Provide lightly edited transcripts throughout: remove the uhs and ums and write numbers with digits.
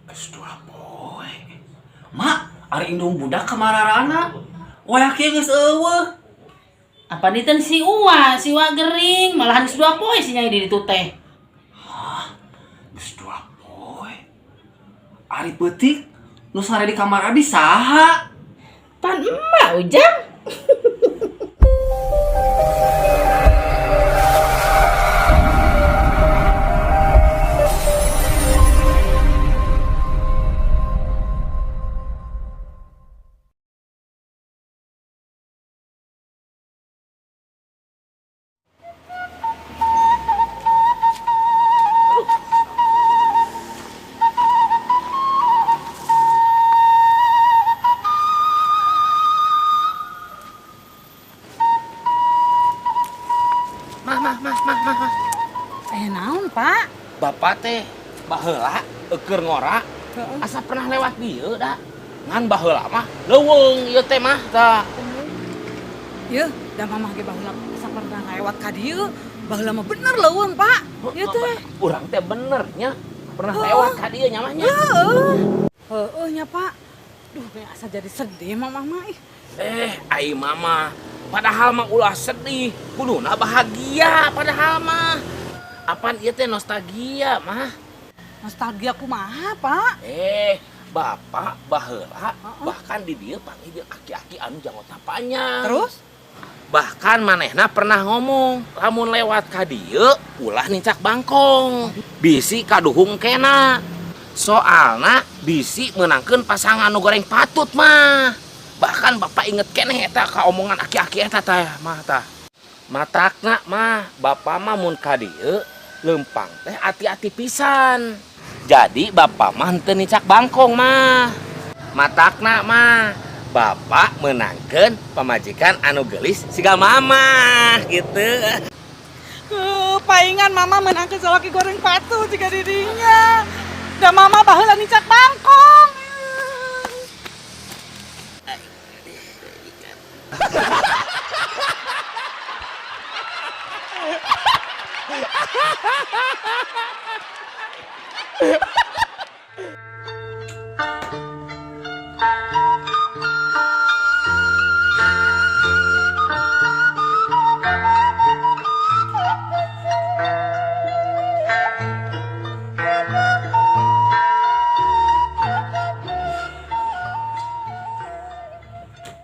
Geus dua poe. Mak, ari indung budak kamararana. Wayak ieu geus eueuh. Apa diten siwa gering, malah geus 2 poe si Nyai di ditu teh. Geus dua poe. Ari peutik nu sare di kamar abi saha? Pan emak Ujang. Mah. Naon, Pak? Bapak teh baheula keur ngora asa pernah lewat dieu da. Ngan baheula mah leuweung ieu teh mah tah. Yeuh, da mamah ge baheula asa pernah lewat ka dieu. Baheula mah bener leuweung, Pak. Ieu teh. Urang teh bener nya pernah lewat ka dieu nya mah nya. Heeh nya, Pak. Duh, kayak asa jadi sedih mamah mah. Ai mama padahal mah ulah sedih, kuduna bahagia padahal mah. Apaan ieu teh nostalgia mah? Nostalgia kumaha, Pak? Bapak baheula bahkan di dieu panggil jeung aki-aki anu jangota panjang. Terus? Bahkan manehna pernah ngomong, lamun lewat ka dieu ulah nincak bangkong. Bisi kaduhung kena. Soalna bisi menangkeun pasangan nu goreng patut mah. Bahkan bapak inget keneh eta ka omongan aki-aki eta teh mah tah. Matakna mah bapak mah mun ka dieu lempang teh hati-hati pisan. Jadi bapak mah henteu nicak bangkong mah. Matakna mah bapak menangkeun pamajikan anu geulis siga mama gitu. Paingan mama menangkeun salaki goreng patu jika dirinya. Da mama baheula nicak bangkong.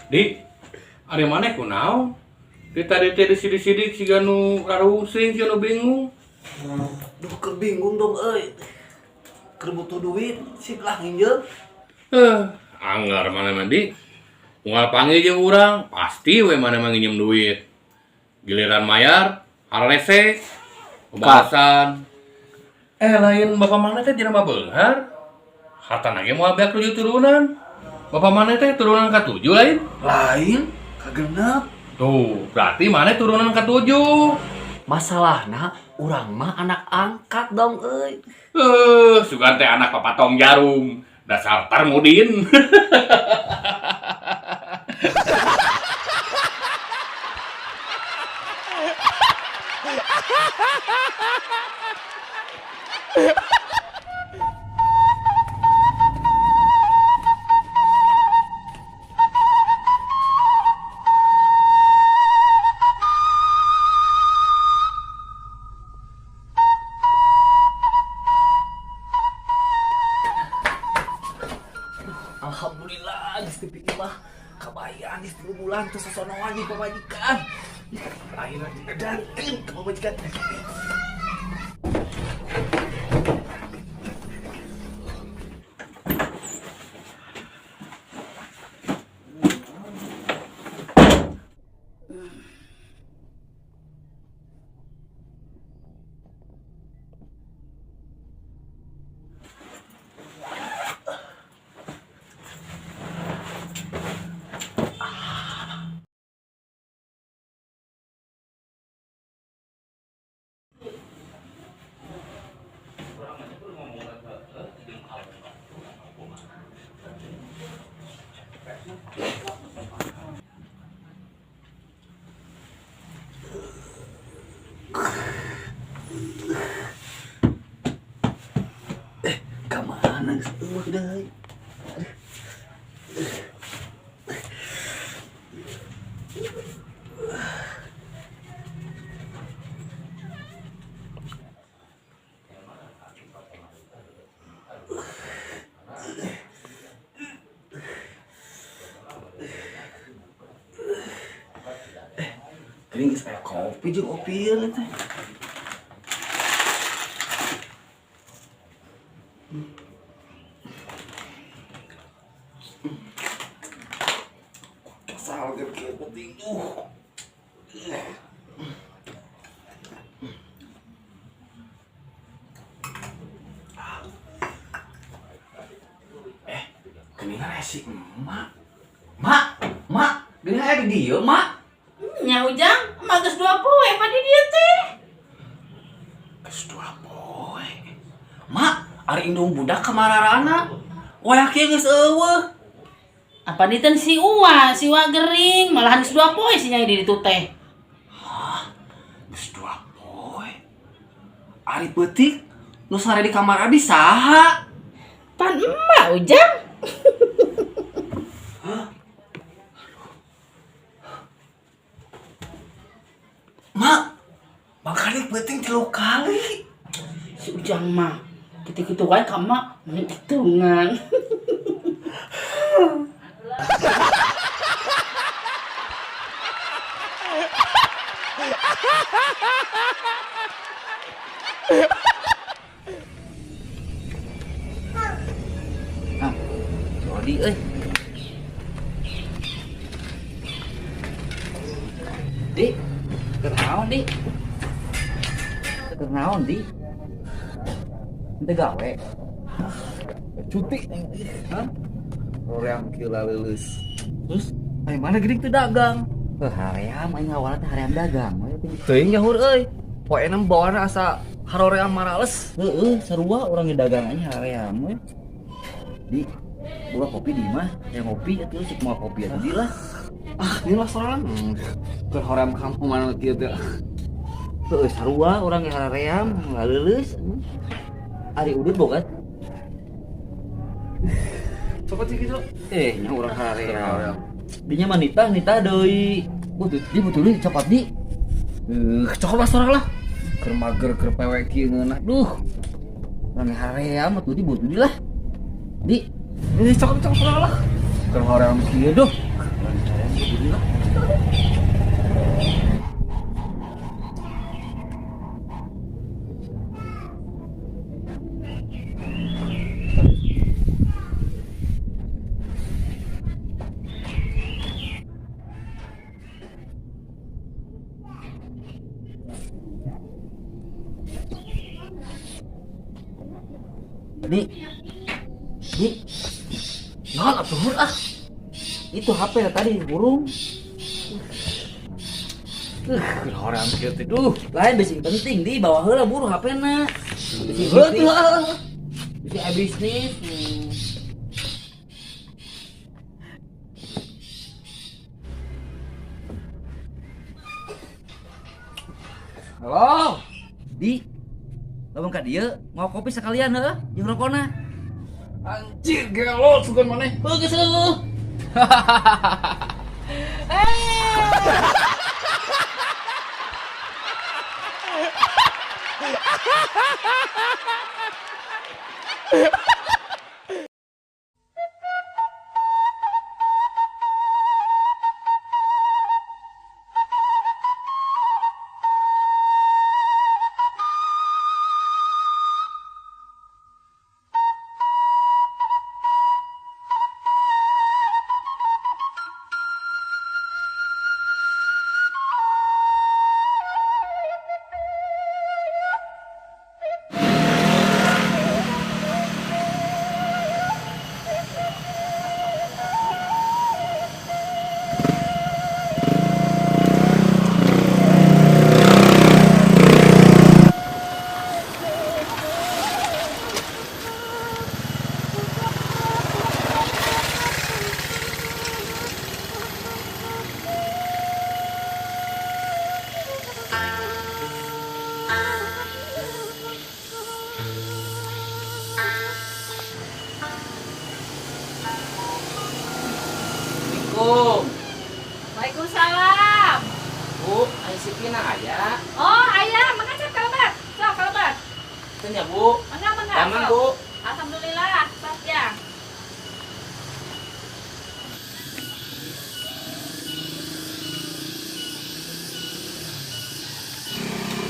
Di, ari maneh kunaon? Tadi teh sidik-sidik siga nu karusing siga nu bingung. Duh keur bingung dong euy. Keur butuh duit, siklah nginjeun. Anggar mana mandi. Unggal panggil jeung urang, pasti we mana mah nginjem duit. Giliran mayar, harlese, pembahasan. Lain bapak mana teh jelema beunghar. Hartana ge moal beak 7 turunan. Bapak mana teh turunan ke-7 lain? Lain kagenep. Tuh, berarti mana turunan ke-7? Masalahna urang mah anak angkat dong euy. Sugan teh anak papatong jarum. Dasar Tarmudin. Alhamdulillah geus dipikir mah kabayaan di 10 bulan teu sosonoan di pamajikan. Akhirna didankeun ka pamajikan. kemana geus eueuh deui. Geuning geus aya kopi jeung opieun teh. Kesal ge penting. Geuning aya si emak. Mak, geuning aya di dieu, Mak. Nya Ujang, emak geus 2 poe apa di dieu teh? Geus 2 poe. Mak, ari indung budak kamararana. Wayak ieu geus eueuh. Apa diten si Uwa gering, malahan geus 2 poe si Nyai di ditu teh. Geus 2 poe. Ari peutik nu sare di kamar abi saha? Pan emak Ujang. Mak, makanya penting 3 kali. Si Ujang mah kitu-kitu wae ka emak hitungan. Jodi euy. Di, keur naon, Di? Keur naon, Di? Henteu gawe. Cuti. Hah? Orang kila lulus. Terus ai mana geuning teu dagang? Haream aing awalna teh haream dagang. Teuing nyaur euy. Poe nem bawana asa haroream marales. Heeh, sarua urang dagang aja haream we. Di buka kopi di mah, yang ngopi atuh cek mau kopi atuh di lah. Ini lah sorangan. Keur hoream kampung mana kieu teh. Teu sarua urang haream ngaleuleus. Ari udut bogat. Coba sih gitu. Nya urang haream. Dinya mah nitah deui. Di betul cepat di. Cokot lah sorang lah. Keur mager keur pewe kieu ngeunah. Duh. Urang haream atuh di butuh di lah. Di. Ini cokot sorang lah. Keur haream kieu duh. Di, naon atuh itu HP tadi burung. Orang kieu teh duh, Lain bisi penting di bawa heula buru HP-na. Bisi bisnis. halo. Di, lamun ka dieu mau kopi sekalian heuh jeung rokona. Anjir gelo sugan maneh. Heuh geus heuh. Assalamualaikum. Waalaikumsalam. Bu, ayo si Pina aya. Oh, ayah, mangga kalebat. Sok kalebat. Teu nya, Bu. Mangga. Aman, sok. Bu. Alhamdulillah, sok ya.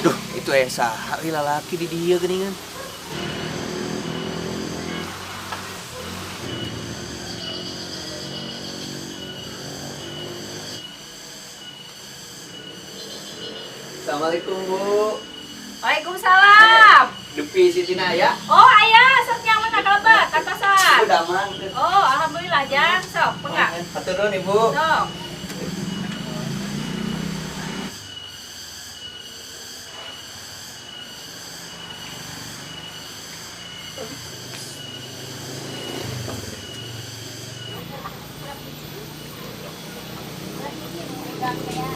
Duh, itu saha lalaki di dia geuningan. Assalamualaikum, Bu. Waalaikumsalam. Depi Siti Naya. Oh, ayah, sok yang mana kalebat? Katasan. Udah aman. Oh, alhamdulillah, Jang. Sok, mangga. Hatur nuhun, Ibu. Sok.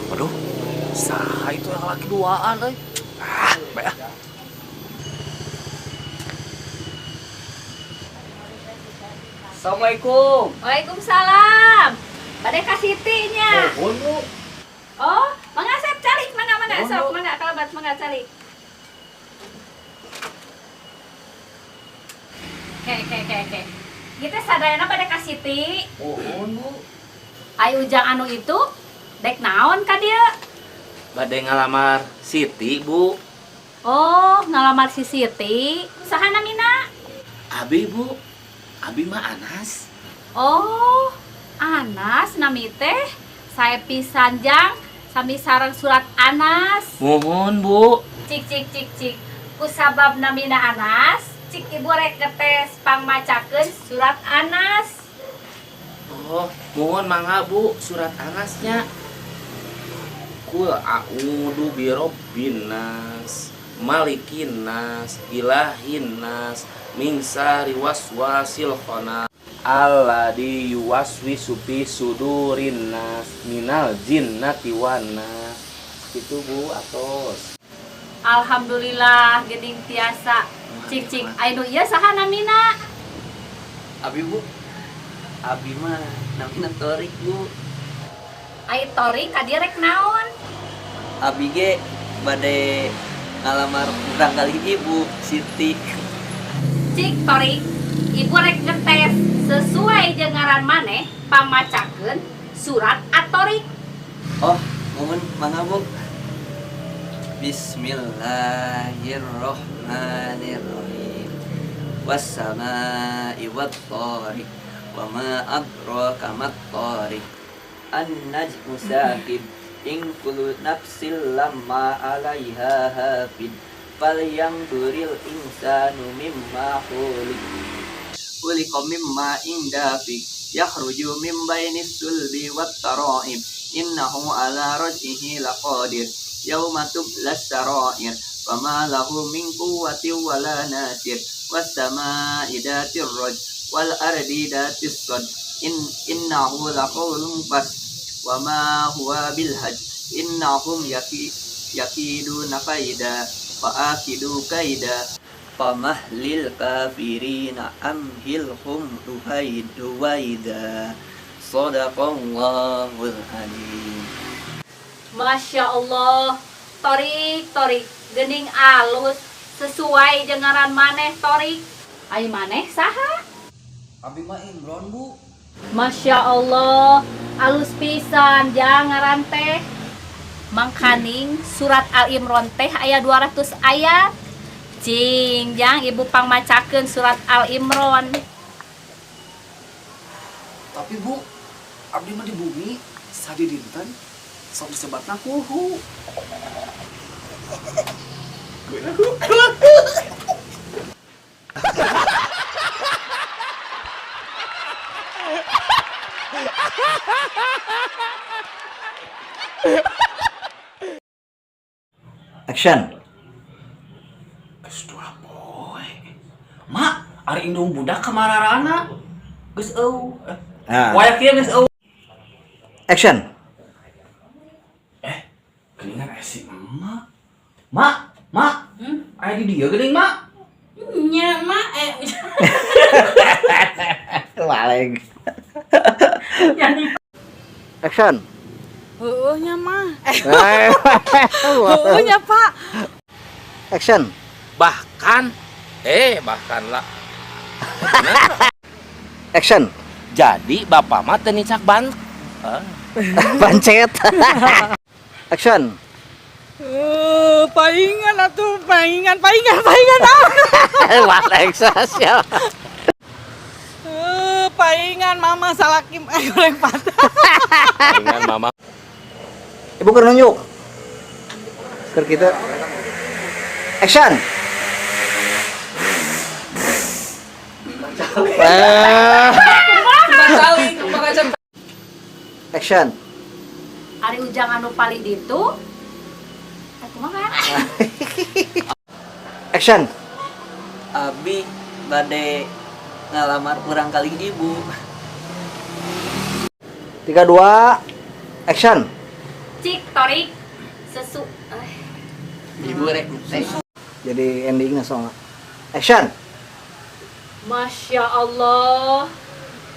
Waduh, saha itu laki duaan, euy. Bae. Assalamualaikum. Waalaikumsalam. Bade ka Siti-nya. Bu. Oh, mangga Sep cari, mangga Oh, sok, Bu. mangga kalebat, mangga cari. Oke. Kita sadayana pada ka Siti. Mohon, Bu. Ai ujang anu itu dek naon ka dieu? Bade ngalamar Siti, Bu. Oh, ngalamar si Siti. Saha namina? Abi, Bu. Abi mah Anas. Oh, Anas nami teh. Saya pisan Jang sami sareng surat Anas. Mohon, Bu. Cik. Kusabab namina Anas, cik ibu rek ngetes pangmacakeun surat Anas. Oh, mohon mangga, Bu, surat Anasnya. Kul a'udzu birabbin nas, malikin nas, ilahin nas, min syarri waswasil khannas, alladzi yuwaswisu fi sudurin nas, minal jinnati wan nas. Itu, Bu, atos. Alhamdulillah geuning tiasa. Cik, anu ieu saha namina? Abi, Bu. Abi mah namina Torik, Bu. Ai tori ka dieu rek naon? Abi ge bade ngalamar urang kali Ibu Siti. Cik tori, ibu rek ngetes sesuai jeung ngaran maneh pamacakeun surat at-Torik. Oh, mohon mangga, Bu. Bismillahirrahmanirrahim. Wassama'i wat-thariq wa ma adraka mat-thariq. An-najmu saqib in kullu nafsin lamma 'alaiha hafid. Falyanzuril insanu mimma khuliq. Khuliqa mimma indafik yakhruju min bainis sulbi wat-tara'ib. Innahu 'ala raj'ihi laqadir. Yauma tublas sarair fama lahu min quwwatin wala nasir. Was-samaa'i dhatir raj wal ardi dhatis sad. Innahu laqawlun fas wa ma huwa bil hajj. Innahum yakiduna kaida fa akidu kaida. Pamahlil kafirina amhilhum ruwaida. Shadaqallahul alim. Masya Allah, Torik, geuning alus sesuai jeung ngaran maneh Torik. Ai maneh saha? Abi mah Imron, Bu. Masya Allah, alus pisan Jang ngaran teh. Mangkaning surat Al-Imron teh aya 200 ayat. Cing Jang ibu pangmacakeun surat Al-Imron. Tapi Bu, abdi mah di bumi sadi dinten sok disebatna kuhu. Action. Geus dua poe. Mak, ari indung budak kamararana. Geus eueuh. Waya kieu geus eueuh. Action. Geuningan aya si emak. Mak. Aya di dieu geuning, Mak. Nya mak Waleng. Action. Heueuhnya mah. Heueuhnya, Pak. Action. Bahkan lah. Action. Jadi bapak mah teu nicak Bancet. Action. Paingan atuh, paingan. Wah, action. Paingan mama salakim goreng patah. dengan mama. Ibu keur nunjuk. Keur kita. Action. Action. Ari Ujang anu paling ditu kumaha? Action. Abi bade ngalamar kurang kali ibu. 3 2 action. Cik torik sesu. Ibu rek. Jadi endingnya soalnya. Action. Masya Allah.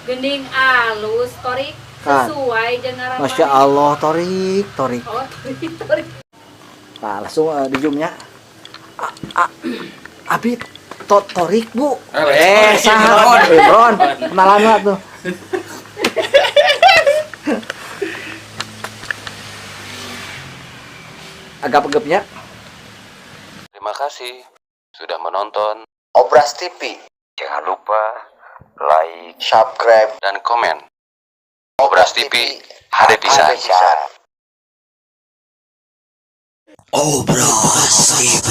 Gending alus torik Kan. sesuai jeung ngaran. Masya Allah, Torik. Oh, torik. Nah, langsung di zoomnya. Abi Torik, Bu. Saha? Bron. Kenalan lah tuh. Agak pegepnya. Terima kasih sudah menonton Obras TV. Jangan lupa like, Subscribe dan komen. Obras TV, ada pisan. Obras TV.